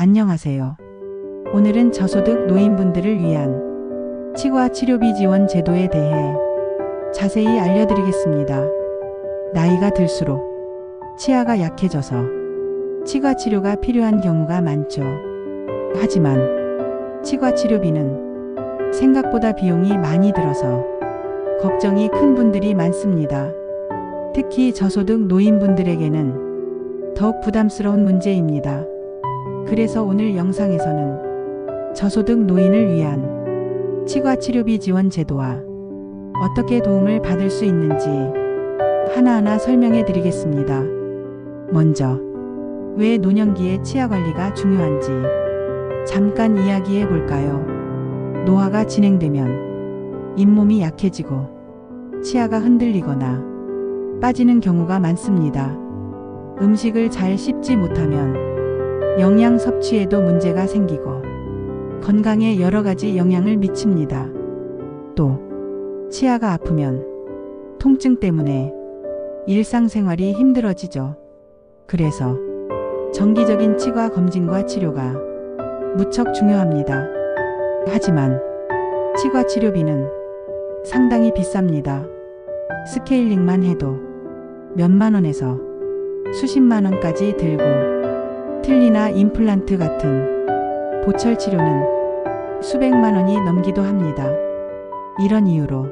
안녕하세요. 오늘은 저소득 노인분들을 위한 치과 치료비 지원 제도에 대해 자세히 알려드리겠습니다. 나이가 들수록 치아가 약해져서 치과 치료가 필요한 경우가 많죠. 하지만 치과 치료비는 생각보다 비용이 많이 들어서 걱정이 큰 분들이 많습니다. 특히 저소득 노인분들에게는 더욱 부담스러운 문제입니다. 그래서 오늘 영상에서는 저소득 노인을 위한 치과 치료비 지원 제도와 어떻게 도움을 받을 수 있는지 하나하나 설명해 드리겠습니다. 먼저 왜 노년기에 치아 관리가 중요한지 잠깐 이야기해 볼까요? 노화가 진행되면 잇몸이 약해지고 치아가 흔들리거나 빠지는 경우가 많습니다. 음식을 잘 씹지 못하면 영양 섭취에도 문제가 생기고 건강에 여러 가지 영향을 미칩니다. 또 치아가 아프면 통증 때문에 일상생활이 힘들어지죠. 그래서 정기적인 치과 검진과 치료가 무척 중요합니다. 하지만 치과 치료비는 상당히 비쌉니다. 스케일링만 해도 몇만 원에서 수십만 원까지 들고 틀니나 임플란트 같은 보철 치료는 수백만 원이 넘기도 합니다. 이런 이유로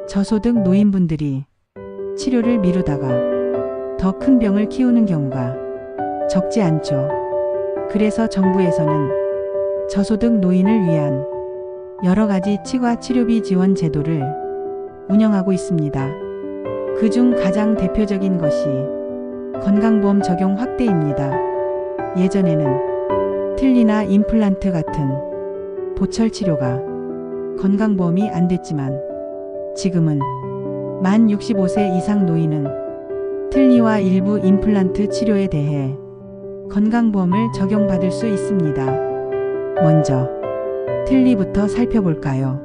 저소득 노인분들이 치료를 미루다가 더 큰 병을 키우는 경우가 적지 않죠. 그래서 정부에서는 저소득 노인을 위한 여러 가지 치과 치료비 지원 제도를 운영하고 있습니다. 그중 가장 대표적인 것이 건강보험 적용 확대입니다. 예전에는 틀니나 임플란트 같은 보철 치료가 건강보험이 안 됐지만 지금은 만 65세 이상 노인은 틀니와 일부 임플란트 치료에 대해 건강보험을 적용받을 수 있습니다. 먼저 틀니부터 살펴볼까요?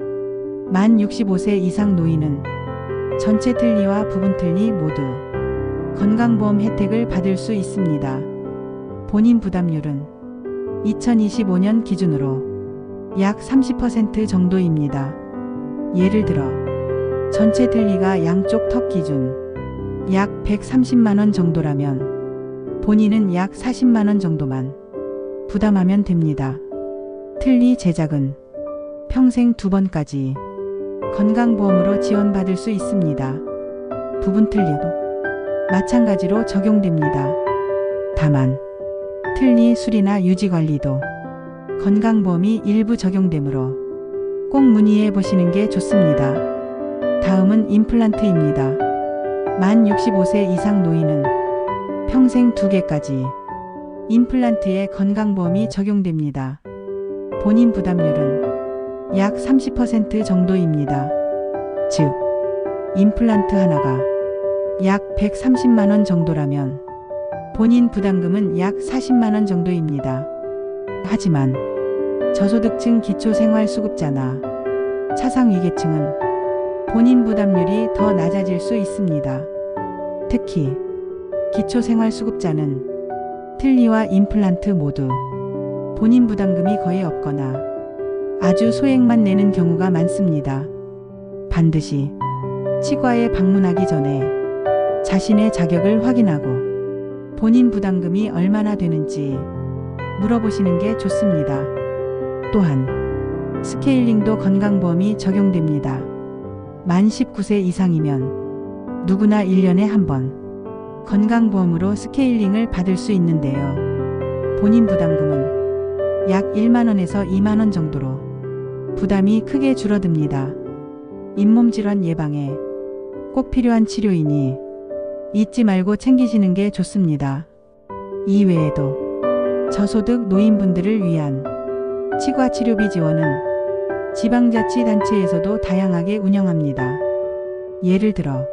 만 65세 이상 노인은 전체 틀니와 부분 틀니 모두 건강보험 혜택을 받을 수 있습니다. 본인 부담률은 2025년 기준으로 약 30% 정도입니다. 예를 들어 전체 틀니가 양쪽 턱 기준 약 130만원 정도라면 본인은 약 40만원 정도만 부담하면 됩니다. 틀니 제작은 평생 2번까지 건강보험으로 지원받을 수 있습니다. 부분 틀니도 마찬가지로 적용됩니다. 다만 틀니 수리나 유지 관리도 건강보험이 일부 적용되므로 꼭 문의해 보시는 게 좋습니다. 다음은 임플란트입니다. 만 65세 이상 노인은 평생 2개까지 임플란트에 건강보험이 적용됩니다. 본인 부담률은 약 30% 정도입니다. 즉, 임플란트 하나가 약 130만원 정도라면 본인 부담금은 약 40만원 정도입니다. 하지만 저소득층 기초생활수급자나 차상위계층은 본인 부담률이 더 낮아질 수 있습니다. 특히 기초생활수급자는 틀니와 임플란트 모두 본인 부담금이 거의 없거나 아주 소액만 내는 경우가 많습니다. 반드시 치과에 방문하기 전에 자신의 자격을 확인하고 본인 부담금이 얼마나 되는지 물어보시는 게 좋습니다. 또한 스케일링도 건강보험이 적용됩니다. 만 19세 이상이면 누구나 1년에 한 번 건강보험으로 스케일링을 받을 수 있는데요. 본인 부담금은 약 1만원에서 2만원 정도로 부담이 크게 줄어듭니다. 잇몸 질환 예방에 꼭 필요한 치료이니 잊지 말고 챙기시는 게 좋습니다. 이외에도 저소득 노인분들을 위한 치과 치료비 지원은 지방자치단체에서도 다양하게 운영합니다. 예를 들어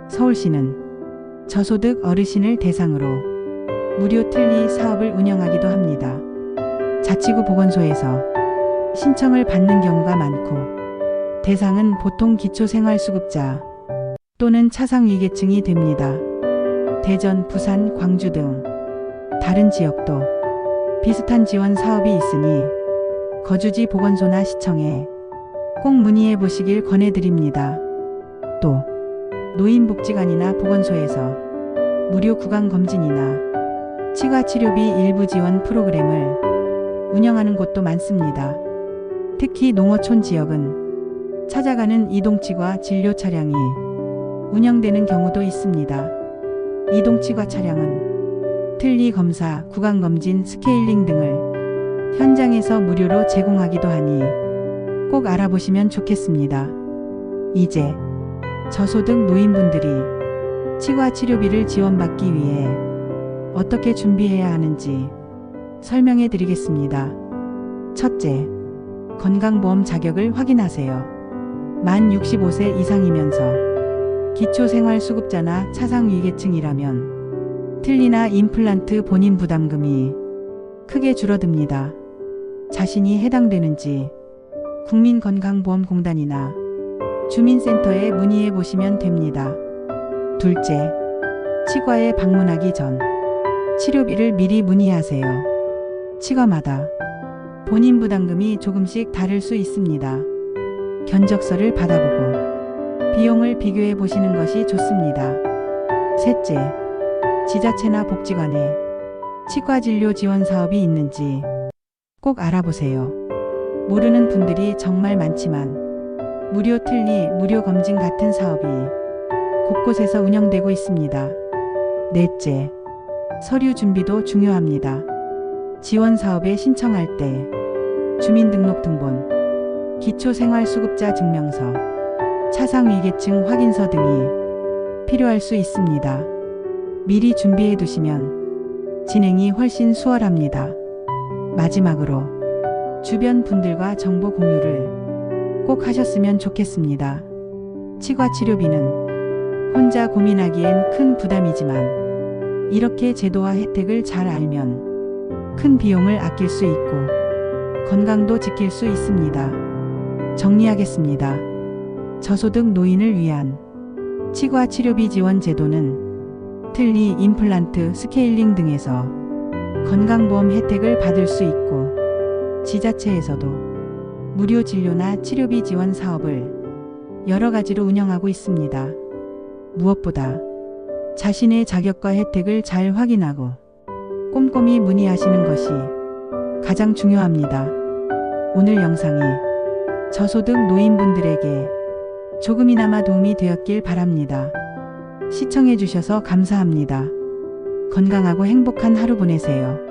서울시는 저소득 어르신을 대상으로 무료 틀니 사업을 운영하기도 합니다. 자치구 보건소에서 신청을 받는 경우가 많고 대상은 보통 기초생활수급자 또는 차상위계층이 됩니다. 대전, 부산, 광주 등 다른 지역도 비슷한 지원 사업이 있으니 거주지 보건소나 시청에 꼭 문의해 보시길 권해드립니다. 또 노인복지관이나 보건소에서 무료 구강검진이나 치과치료비 일부 지원 프로그램을 운영하는 곳도 많습니다. 특히 농어촌 지역은 찾아가는 이동치과 진료 차량이 운영되는 경우도 있습니다. 이동치과 차량은 틀니 검사, 구강검진, 스케일링 등을 현장에서 무료로 제공하기도 하니 꼭 알아보시면 좋겠습니다. 이제 저소득 노인분들이 치과 치료비를 지원받기 위해 어떻게 준비해야 하는지 설명해 드리겠습니다. 첫째, 건강보험 자격을 확인하세요. 만 65세 이상이면서 기초생활수급자나 차상위계층이라면 틀니나 임플란트 본인 부담금이 크게 줄어듭니다. 자신이 해당되는지 국민건강보험공단이나 주민센터에 문의해 보시면 됩니다. 둘째, 치과에 방문하기 전 치료비를 미리 문의하세요. 치과마다 본인 부담금이 조금씩 다를 수 있습니다. 견적서를 받아보고 비용을 비교해 보시는 것이 좋습니다. 셋째, 지자체나 복지관에 치과진료 지원 사업이 있는지 꼭 알아보세요. 모르는 분들이 정말 많지만 무료 틀니, 무료 검진 같은 사업이 곳곳에서 운영되고 있습니다. 넷째, 서류 준비도 중요합니다. 지원 사업에 신청할 때 주민등록등본, 기초생활수급자 증명서, 차상위계층 확인서 등이 필요할 수 있습니다. 미리 준비해 두시면 진행이 훨씬 수월합니다. 마지막으로 주변 분들과 정보 공유를 꼭 하셨으면 좋겠습니다. 치과 치료비는 혼자 고민하기엔 큰 부담이지만 이렇게 제도와 혜택을 잘 알면 큰 비용을 아낄 수 있고 건강도 지킬 수 있습니다. 정리하겠습니다. 저소득 노인을 위한 치과 치료비 지원 제도는 틀니, 임플란트, 스케일링 등에서 건강보험 혜택을 받을 수 있고 지자체에서도 무료 진료나 치료비 지원 사업을 여러 가지로 운영하고 있습니다. 무엇보다 자신의 자격과 혜택을 잘 확인하고 꼼꼼히 문의하시는 것이 가장 중요합니다. 오늘 영상이 저소득 노인분들에게 조금이나마 도움이 되었길 바랍니다. 시청해 주셔서 감사합니다. 건강하고 행복한 하루 보내세요.